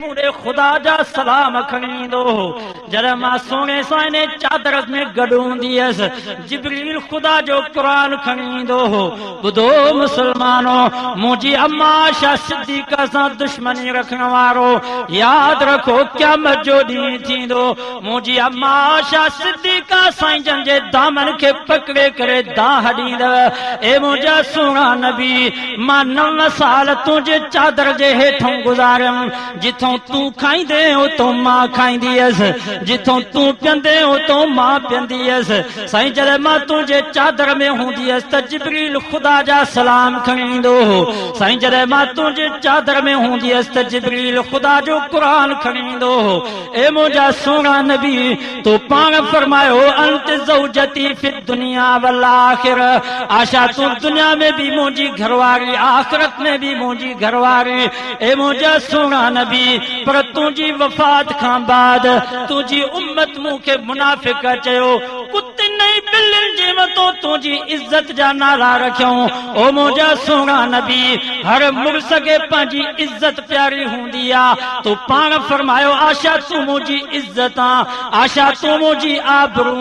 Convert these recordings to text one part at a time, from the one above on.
पूरे खुदा जा सलाम खणी दो जरा मां सोने साने चादर में गडूं दियस जिब्रील खुदा जो कुरान खणी दो बुधो मुसलमानो मुझी अम्मा आशा सिद्दीका सा दुश्मनी रखण वारो याद रखो क़यामत जो ॾींहुं थींदो मुझी अम्मा आशा सिद्दीका साईं जन जे दामन के पकड़े करे दाह ॾींदव ए मुंहिंजा सुहिणा नबी मां 9 साल तुंहिंजे चादर जे हेठों गुज़ारियमि जिथों तू खाईंदे हो तो मां खाईंदी हुअसि जिथों तू पियंदे हो तो मां पियंदी हुअसि साईं जॾहिं मां तुंहिंजे चादर में हूंदी हुअसि त जिब्रील ख़ुदा जा सलाम खणी ईंदो हो साईं जॾहिं मां तुंहिंजे चादर में हूंदी हुअसि त जिब्रील ख़ुदा जो क़ुरान खणी ईंदो हो ए मुंहिंजा सुहिणा नबी तूं पाण फरमायो अंत ज़ौजती फि दुनिया वल आखिर आशा तूं दुनिया में भी मुंहिंजी घरवारी आख़िरत में भी मुंहिंजी घरवारी ए मुंहिंजा सुहिणा नबी पर तुझी वफात खां बाद तुझी उम्मत मूंखे मुनाफ़िक चयो कुते नहीं बिल्लिन जे मथों तुझी इज्जत जा नाला रखियो ओ मुंहिंजा सुहिणा नबी हर मुर्स खे पंहिंजी इज्जत प्यारी हूंदी आहे तूं पाण फरमायो आशा तूं मुंहिंजी इज्जत आशा तूं मुंहिंजी आबरू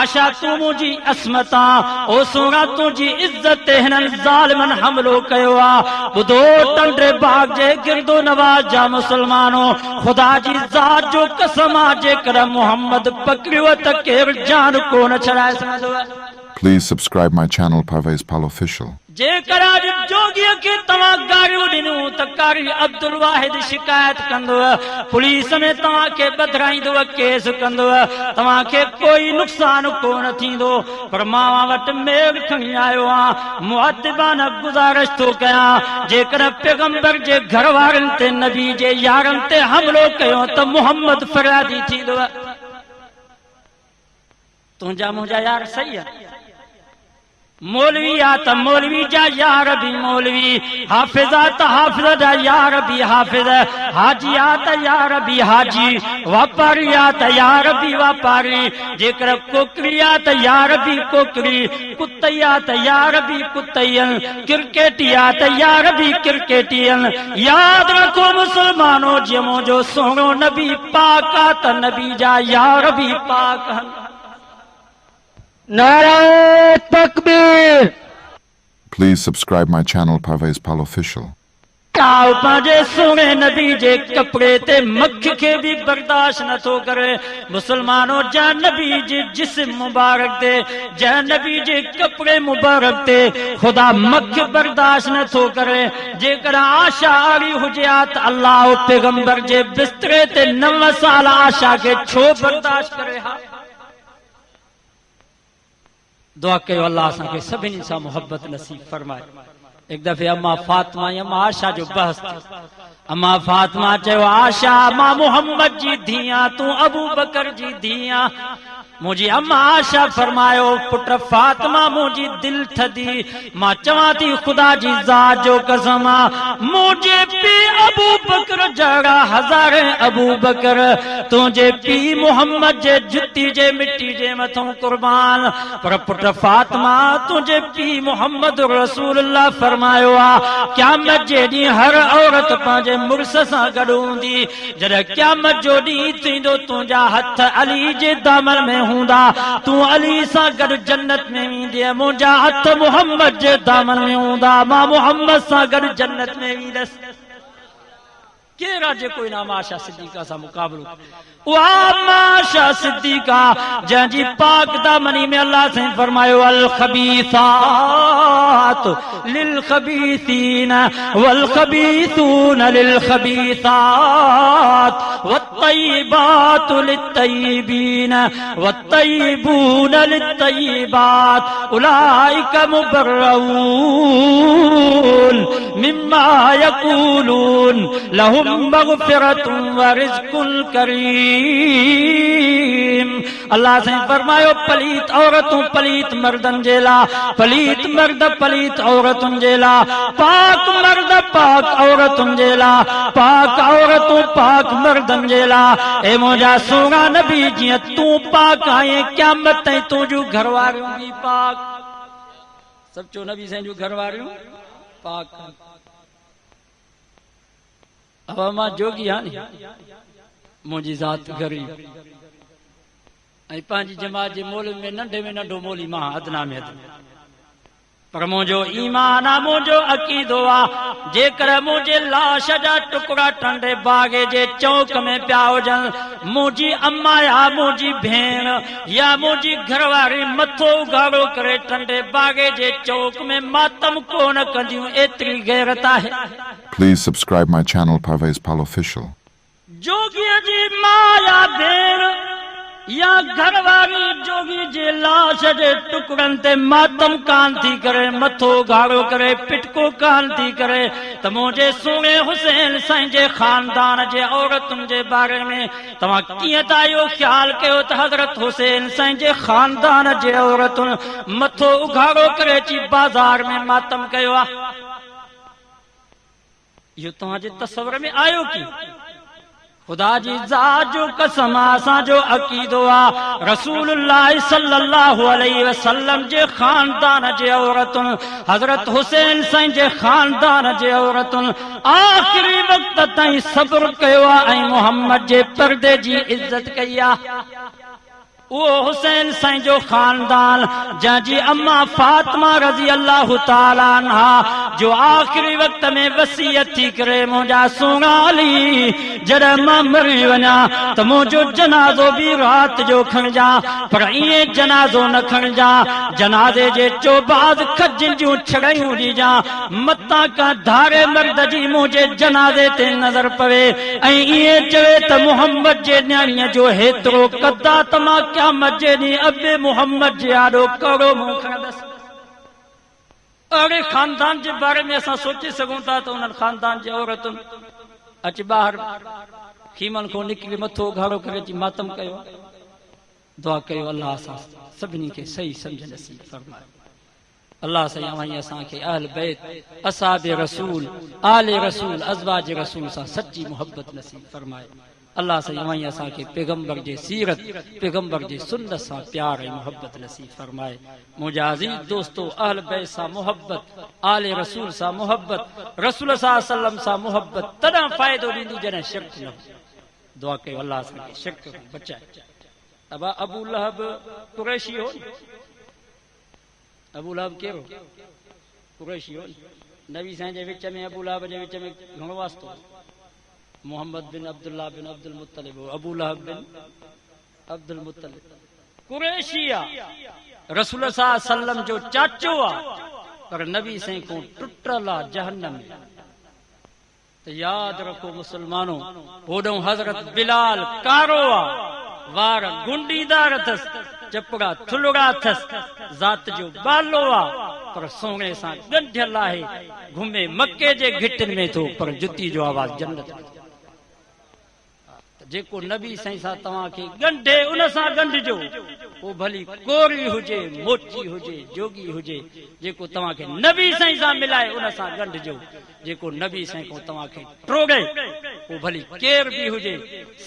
आशा तूं मुंहिंजी असमत ओ सुहिणा तुंहिंजी इज्जत ते हिननि ज़ालिमनि हमलो कयो आहे ॿुधो टंडे बाग जे गिरदो नवाज़ जा मुसलमानो खुदा जी ज़ात जो कसम आहे जेकर मोहम्मद पकड़ियो त केरु जान कोन छॾाए सघंदो आहे। Please subscribe my channel Parvez Pal Official. जेकर अॼु जोगीअ खे तव्हां गारियूं ॾिनियूं त कारी अब्दुल वाहिद शिकायत कंदो पुलिस में तव्हांखे ॿधाईंदो केस कंदो तव्हांखे कोई नुक़सान कोन थींदो पर मां वटि मेल खणी आयो आहियां मुअद्दिबाना गुज़ारिश थो कयां जेकर पैगंबर जे घर वारनि ते नबी जे यारनि ते हमलो कयो त मुहम्मद फरियादी थींदो तुंहिंजा मुंहिंजा यार सही आहे मौलवी आ त मौलवी जा यार भी मौलवी हाफिज आ त हाफिज जा यार भी हाफिज हाजी आ त यार भी हाजी वापारी आ त यार भी वापारी जेकर कोकरी आ त यार भी कोकरी कुतई आ त यार भी कुतैयन क्रिकेटी आ त यार भी क्रिकेटियन याद रखो मुसलमानो जे मुंहिंजो सोहणो नबी पाक आ त नबी जा यार भी पाक आहिनि। नारे तकबीर। Please subscribe my channel Parvez Pal Official. पंहिंजे सोने नबी जे कपड़े ते मख के भी बर्दाश्त न थो करे मुसलमानो जा नबी जे जिस्म मुबारक ते जा नबी जे कपड़े मुबारक ते खुदा मख बर्दाश्त न थो करे जेकर आशा आरी हुजे त अल्लाह पैगंबर जे बिस्तरे ते 9 साल आशा के छो बर्दाश्त करे हा दुआ कयो अल्लाह असांखे सभिनी सां मोहब्बत नसीब फरमाए। एक दफ़े अम्मा फातिमा अम्मा आशा जो बहस अम्मा फातिमा चयो आशा मां मोहम्मद जी धीअ तूं अबू बकर जी धीअ मुझी अम्मा आशा फरमायो पुट फातिमा मुझी दिल थदी मां चवां थी खुदा जी ज़ात जो कसम मुझे पी अबू बकर जड़ा हज़ारे अबू बकर तुझे पी मोहम्मद जे जुती जे मिट्टी जे मथों कुर्बान पर पुट फातिमा तुझे पी मोहम्मद रसूलुल्लाह फरमायो आ क़यामत जे ॾींहुं हर औरत पंहिंजे मुर्स सां गॾु हूंदी जॾहिं क़यामत जो ॾींहुं थींदो तुंहिंजा हथ अली जे दामन में हूंदा तू अली सां गॾु जन्नत में वेंदीअ मुंहिंजा हथ मोहम्मद जे दामन में हूंदा मां मोहम्मद सां गॾु जन्नत में वेंदसि केरु आहे जेको इनाम आशा सिद्दीका सां मुक़ाबलो उहा आशा सिद्दीका जंहिंजी पाक दामनी में अल्लाह से फरमायो अल खबीसात लिल खबीसीन वल खबीसून लिल खबीसात वत्तय्यिबात लित तय्यिबीन वत्तय्यिबून लित तय्यिबात उलाइका मुबर्रऊन मिम्मा यकूलून लहुम मग़फ़िरतुन व रिज़्क़ुन करीम। अल्लाह से फरमायो पलीत औरतों पलीत मर्दन जेला पलीत मर्द पलीत औरतुन जेला पाक मर्द पाक औरतुन जेला पाक औरतों पाक मर्दन जेला ए मुंहिंजा सोना नबी जीअं तूं पाक आहीं क़यामत ताईं तुंहिंजूं घरवारियूं भी पाक सचो नबी साईं जूं घरवारियूं पाक अब मां जोगी आनी मुंहिंजी ज़ात ग़रीब ऐं पंहिंजी जमात जे मोल में नंढे में नंढो मोली मां अदना में अदना पर मुंहिंजो ईमान आहे मुंहिंजो अक़ीदो आहे जेकर मुंहिंजे लाश जा टुकड़ा टंडे बागे जे चौक में पिया हुजनि मुंहिंजी अम्मा या मुंहिंजी भेण या मुंहिंजी घरवारी मथो उघाड़ो करे टंडे बागे जे चौक में मातम कोन कंदियूं एतिरी गैरत आहे Please subscribe my channel Parvez Pal Official. जोगीअ जी मां या भेण या घरवारी जोगी जे लाश जे टुकड़नि ते मातम कान थी करे मथो घाड़ो करे पिटको कान थी करे त मुंहिंजे सुहिणे हुसैन साईं जे खानदान जे औरतुनि जे बारे में तव्हां कीअं था इहो ख़्यालु कयो त हज़रत हुसैन साईं जे खानदान जे औरतुनि मथो उघाड़ो करे अची बाज़ार में मातम कयो आहे इहो तव्हांजे तसवर में आयो की खुदा जी ज़ात जो कसम असांजो अक़ीदो आहे रसूलुल्लाह सल्लल्लाहु अलैहि वसल्लम जे खानदान जे औरतुनि हज़रत हुसैन साईं जे खानदान जे औरतुनि आख़िरी वक़्त ताईं सब्र कयो आहे ऐं मुहम्मद जे पर्दे जी इज़त कई आहे वो हुसैन साईं जो खानदान जंहिंजी अम्मा फातिमा रज़ी अल्लाह ताला अन्हा जो आख़िरी वक़्त में वसीयत थी करे मुंहिंजा सुहिणा अली जॾहिं मां मरी वञा त मुंहिंजो जनाज़ो बि राति जो खणिजा पर ईअं जनाज़ो न खणिजा जनाज़े जे चोबाज़ खजनि जूं छड़ायूं ॾिजां मतां का धारे मर्द जी मुंहिंजे जनाज़े ते नज़र पवे ऐं ईअं चवे त मुहम्मद जे न्याणीअ जो हेतिरो कदा त मां क़यामत जे ॾींहुं अबे मुहम्मद जे आॾो कहिड़ो मुंहुं खणंदसि अहिड़े खानदान जे बारे में असां सोचे सघूं था त उन्हनि खानदान जे औरतुनि अची ॿाहिरि खीमनि खां निकिरी मथो घाड़ो करे अची मातम कयो दुआ कयो अलाह असां सभिनी खे सही सम्झ नसीब फरमाए अल्लाह साईं अवां असांखे अहल बैत असहाब रसूल आले रसूल अज़वाज रसूल सां सच्ची मोहब्बत नसीब फरमाए अल्लाह साईं अवां असांखे पैगंबर जे सीरत पैगंबर जे सुन्नत सां प्यार ऐं मोहब्बत नसीब फरमाए मुंहिंजा अज़ीज़ दोस्तो अहल बैत सां मोहब्बत आले रसूल सां मोहब्बत रसूल सल्लम सां मोहब्बत तॾहिं फ़ाइदो ॾींदी जॾहिं शिरक न दुआ कयो अल्लाह असांखे शिरक खां बचाए अबा अबू लहब कुरैशी हो अबू लहब कहिड़ो कुरैशी हो नबी साईं जे विच में अबू लहब जे विच में घणो वास्तो मोहम्मद बिन अब्दुल्लाह बिन अब्दुल मुत्तलिब अबू लहब बिन अब्दुल मुत्तलिब कुरैशी आहे रसूल सल्लम जो चाचो आहे पर नबी साईं को टुटल आहे जहन्नम में त यादि रखो मुसलमानो होॾो हज़रत बिलाल कारो आहे वार गुंडीदार अथसि चपड़ा थुलड़ा अथसि ज़ात जो बालो आहे पर सोने सां ॻंढियल आहे घुमे मके जे घिटिन में थो पर जुती जो आवाज़ जन्नत में जेको नबी साईं सां तव्हांखे ॻंढे उन सां ॻंढिजो पोइ भली कोरी हुजे मोची हुजे जोगी हुजे जेको तव्हांखे नबी साईं सां मिलाए उन सां ॻंढिजो जेको नबी साईं को तव्हांखे ट्रोगे पोइ भली केर बि हुजे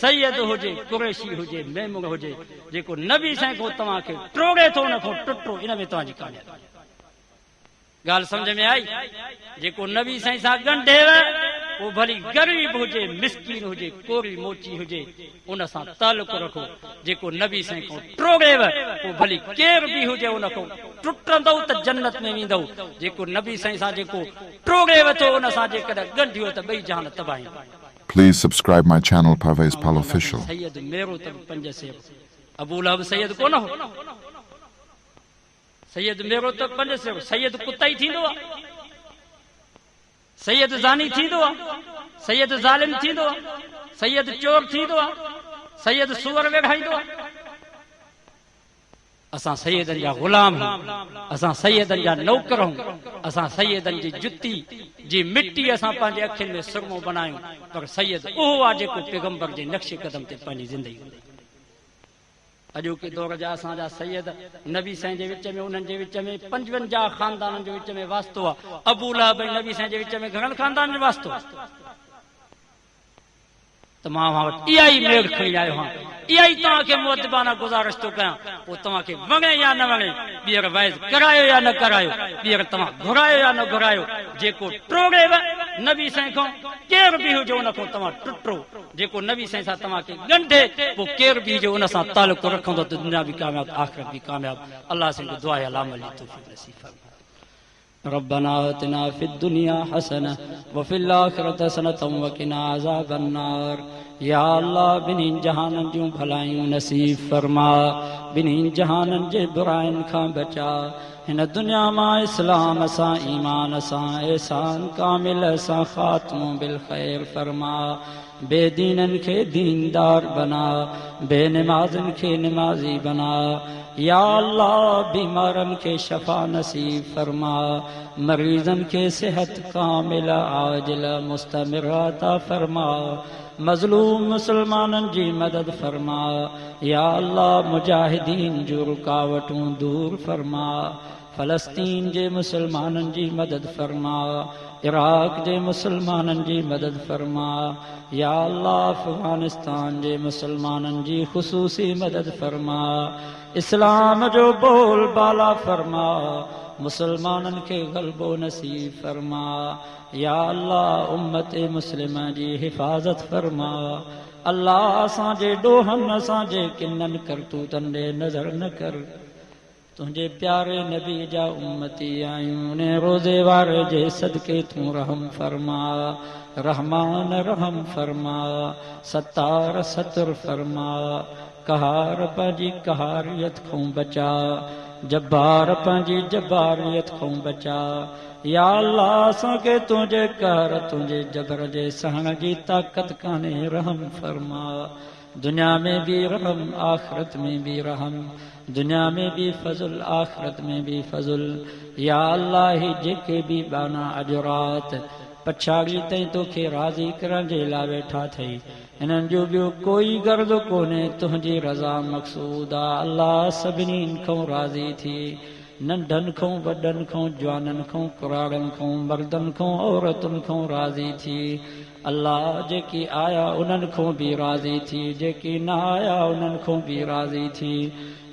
सैयद हुजे कुरैशी हुजे मेमून हुजे जेको नबी साईं को तव्हांखे ट्रोगे थो उन खां टुटो इन में तव्हांजी कामयाबी ॻाल्हि सम्झ में आई जेको नबी साईं सां ॻंढेव वो भली गरीब हुजे मिस्कीन हुजे कोरी मोची हुजे उन सां तालुक रखो जेको नबी साईं को ट्रोगेव वो भली केर बि हुजे उन खां टुटंदव त जन्नत में वेंदव जेको नबी साईं सां जेको ट्रोगेव थो उन सां जेकॾहिं ॻंढियो त ॿई जहान तबाही Please subscribe my channel Parvez Pal Official. Syed मेरो त पंज सेव अबू लहब सैयद कोन हो सैयद मेरो त पंज सेव सैयद कुताई थींदो आहे सैयद ज़ानी थींदो आहे सैयद ज़ालिम थींदो आहे सैयद चोर थींदो आहे सैयद सूअर वेढ़ाईंदो आहे असां सैयदनि जा ग़ुलाम आहियूं असां सैयदनि जा नौकर आहियूं असां सैयदनि जी जुती जी मिट्टी असां पंहिंजे अखियुनि में सुरमो बनायूं पर सैयद उहो आहे जेको पैगंबर जे नक्शे कदम ते पंहिंजी ज़िंदगी अॼोके दौर जा असांजा सैयद नबी साईं जे विच में उन्हनि जे विच में 55 खानदाननि जे विच में वास्तो आहे अबू लहब ऐं नबी साईं जे विच में घणनि खानदाननि जो वास्तो त मां वटि इहा ई मेड़ खणी आयो आहियां इहा ई तव्हांखे मुअद्दिबाना गुज़ारिश थो कयां पोइ तव्हांखे वणे या न वणे ॿीहर वाइज़ करायो या न करायो ॿीहर तव्हां घुरायो या न घुरायो जेको ट्रोगेव नबी साईं खां केर बि हुजो उन खां तव्हां टुटो जेको नबी साईं सां तव्हांखे ॻंढे पोइ केर बि हुजे उन सां तालुक रखंदो त दुनिया बि कामयाब आख़िरत बि कामयाब अल्लाह से दुआ है अल्लाह अली तौफीक नसीब फरमाए रब्बना आतिना फिद दुनिया हसना व फिल आखिरति हसनतम व किना अज़ाबन्नार या अल्लाह बिन्हीं जहाननि जूं भलायूं नसीब फरमा बिन्हीं जहाननि जे बुराइनि खां बचा हिन दुनिया मां इस्लाम सां ईमान सां एहसान कामिल सां ख़ात्मो बिल ख़ैर फरमा बेदीननि खे दीनदार बना बेनमाज़नि खे नमाज़ी बना या अल्लाह बीमारनि खे शफ़ा नसीब फरमा मरीज़नि खे सेहत कामिल आजिल मुस्तमिर अता फरमा मज़लूम मुसलमाननि जी मदद फरमा या अल्लाह मुजाहिदीन जूं रुकावटूं दूर फरमा फ़लस्तीन जे मुसलमाननि जी मदद फरमा इराक़ जे मुसलमाननि जी मदद फरमा या अल्लाह अफ़गानिस्तान जे मुसलमाननि जी ख़ुसूसी मदद फरमा इस्लाम जो बोल बाला फरमा मुसलमाननि खे ग़लबो नसीब फरमा या अल्लाह उम्मत मुस्लिम जी हिफ़ाज़त फरमा अल्लाह असांजे ॾोहनि असांजे किननि करतूतनि ॾे नज़र न कर तुंहिंजे प्यारे नबी जा उम्मती आहियूं ने रोज़े वारे जे सदके तूं रहम फरमा रहमान रहम फरमा सत्तार सतर फरमा कहार पंहिंजी कहारियत खां बचा जब्बार पंहिंजी जब्बारियत खां बचा या अल्लाह असांखे तुंहिंजे कहर तुंहिंजे जबर जे सहण जी ताक़त कान्हे रहम फरमा दुनिया में भी रहम आखिरत में भी रहम दुनिया में भी फज़ल आखिरत में भी फज़ल या अल्लाह ही जेके भी बाना अॼु राति पछाड़ी ताईं तोखे राज़ी करण जे लाइ वेठा थई हिननि जो ॿियो कोई गर्द कोन्हे तुंहिंजी रज़ा मक़सूद आहे अल्लाह सभिनी खां राज़ी थी नंढनि खां वॾनि खां जवाननि खां कुराड़नि खां मर्दनि खां औरतुनि खां राज़ी थी अल्लाह जेकी आया उन्हनि खां बि राज़ी थी जेकी न आया उन्हनि खां बि राज़ी थी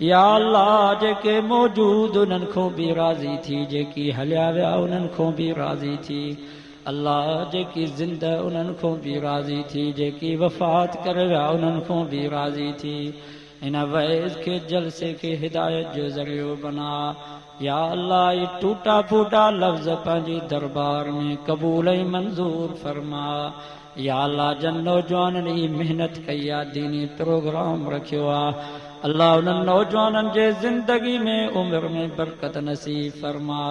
या अल्लाह जेके मौजूद उन्हनि खां बि राज़ी थी जेकी हलिया विया उन्हनि खां बि राज़ी थी अल्लाह जेकी ज़िंद उन्हनि खां बि राज़ी थी जेकी वफ़ात करे विया उन्हनि खां बि राज़ी थी इन वैज़ के जलसे के हिदायत जो ज़रियो बना या अल्लाह ये टूटा फूटा लफ्ज़ पंहिंजी दरबार में क़बूल ऐं मंज़ूर फरमा या अल्लाह जन नौजवाननि ई मेहनत कई आहे दीनी प्रोग्राम रखियो आहे अल्लाह उन्हनि नौजवाननि जे ज़िंदगी में उमिरि में बरकत नसीब फरमा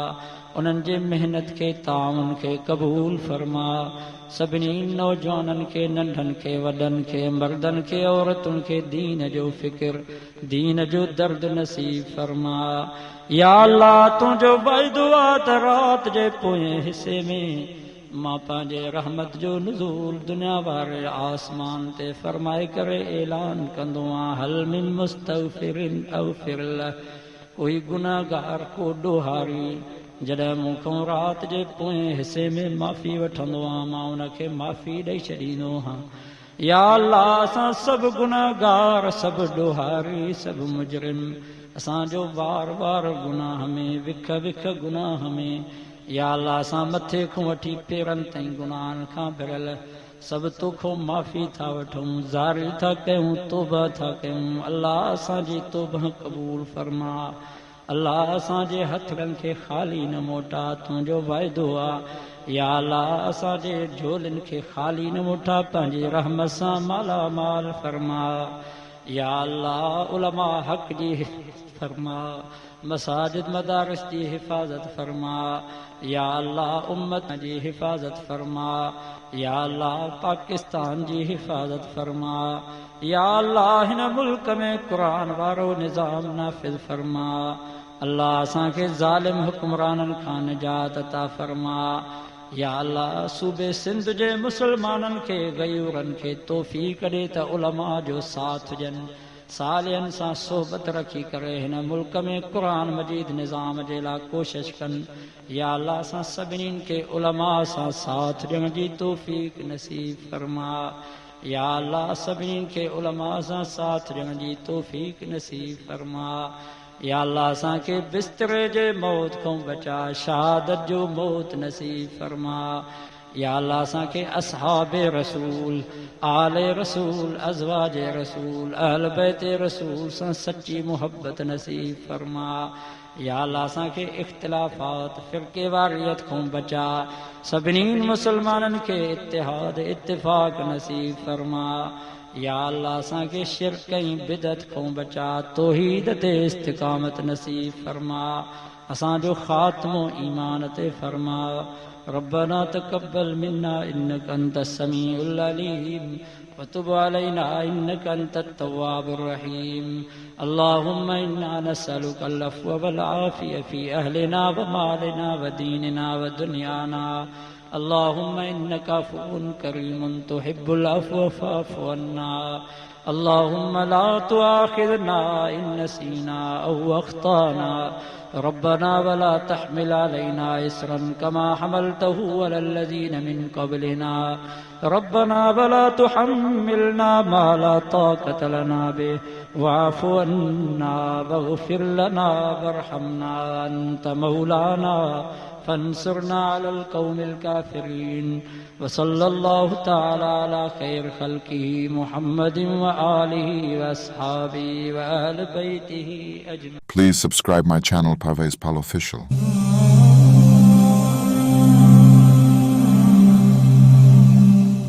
उन्हनि जे मेहनत खे ताउन खे क़बूल फरमा सभिनी नौजवाननि खे नंढनि खे वॾनि खे मर्दनि खे औरतुनि खे दीन जो फ़िक्र दीन जो दर्द नसीब फरमा या अल्लाह तुंहिंजो वाइदो आहे त राति जे पोएं हिसे में मां पंहिंजे रहमत जो नुज़ूल दुनिया वारे आसमान ते फरमाए करे ऐलान कंदो आहियां हल मिन मुस्तग़फिरिन अग़फिर लह कोई गुनाहगार को ॾोहारी जॾहिं मूंखां राति जे पोएं हिसे में माफ़ी वठंदो आहियां मां उनखे माफ़ी ॾेई छॾींदो आहियां या अल्लाह असां सभु गुनाहगार सभु ॾोहारी सभु मुजरिम असांजो बार बार गुनाह में विख विख गुनाह में या अल्लाह असां मथे खां वठी पेरनि ताईं गुनाहनि खां भरियल सभु तोखां माफ़ी था वठूं ज़ारी था कयूं तौबा था कयूं अल्लाह असांजी तौबा क़बूल फरमा अल्लाह असांजे हथड़नि खे ख़ाली न मोटा तुंहिंजो वाइदो आहे या अल्लाह असांजे झोलनि खे ख़ाली न मोटा पंहिंजी रहमत सां माला माल फरमा या अल्लाह उलमा हक़ जी फरमा मसाजिद मदारिस जी हिफ़ाज़त फरमा या अल्लाह उम्मत जी हिफ़ाज़त फरमा या अल्लाह पाकिस्तान जी हिफ़ाज़त फरमा या अल्लाह हिन मुल्क में क़ुरान वारो निज़ाम नाफ़िज़ फरमा अल्लाह असांखे ज़ालिम हुक्मराननि खां निजात अता फरमा या अल्लाह सूबे सिंध जे मुसलमाननि खे गयूरनि खे तौफ़ीक़ ॾे त उलमा जो साथ ॾियनि सालियनि सां सोबत रखी करे हिन मुल्क में क़ुरान मजीद निज़ाम जे लाइ कोशिश कनि या अल्लाह असां सभिनी खे उलमा सां साथ ॾियण जी तौफ़ीक़ नसीब फरमा या अल्लाह सभिनी खे उलमा सां साथ ॾियण जी तौफ़ीक़ नसीब फरमा या अल्लाह असांखे बिस्तरे जे मौत खां बचा शहादत जो मौत नसीब फरमा या अल्लाह असांखे असहाब रसूल, आले रसूल, अज़वाज रसूल, अहल बैत रसूल सां सच्ची मुहब्बत नसीब फरमा। या अल्लाह असांखे इख्तिलाफ़ात फ़िरक़े वारियत खां बचा, सभिनी मुसलमाननि खे इत्तिहाद इत्तिफ़ाक़ नसीब फरमा। या अल्लाह असांखे शिरक ऐं बिदत खां बचा, तौहीद ते इस्तिक़ामत नसीब फरमा। असांजो ख़ात्मो ईमान ते फरमा। रब्बना तक़ब्बल मिन्ना इन्नका अंतस समीउल अलीम वतुब अलैना इन्नका अंतत तव्वाबुर रहीम। अल्लाहुम्मा इन्ना नस्अलुकल अफ़्व वल आफ़िय फ़ी अहलिना व मालिना व दीनिना व दुनियाना। अल्लाहुम्मा इन्नका अफ़्वुन करीमुन तुहिब्बुल अफ़्व फ़अफ़ु अन्ना। अल्लाहुम्मा ला तुआख़िज़ना इन नसीना औ अख़्ताना। रब्बना वला तहमिल अलैना इसरन कमा हमलतहु अलल्लज़ीन मिन क़ब्लिना। रब्बना वला तुहम्मिलना मा ला ताक़त लना बिहि वअफ़ु अन्ना वग़फ़िर लना वरहमना अन्त मौलाना फंसुरना अलल क़ौमिल काफ़िरीन। वसल्लल्लाहु तआला अला खैर ख़ल्क़िही मुहम्मदिन व आलिही व अस्हाबिही व अहल बैतिही अजमईन। Please subscribe my channel Parvez Pal Official.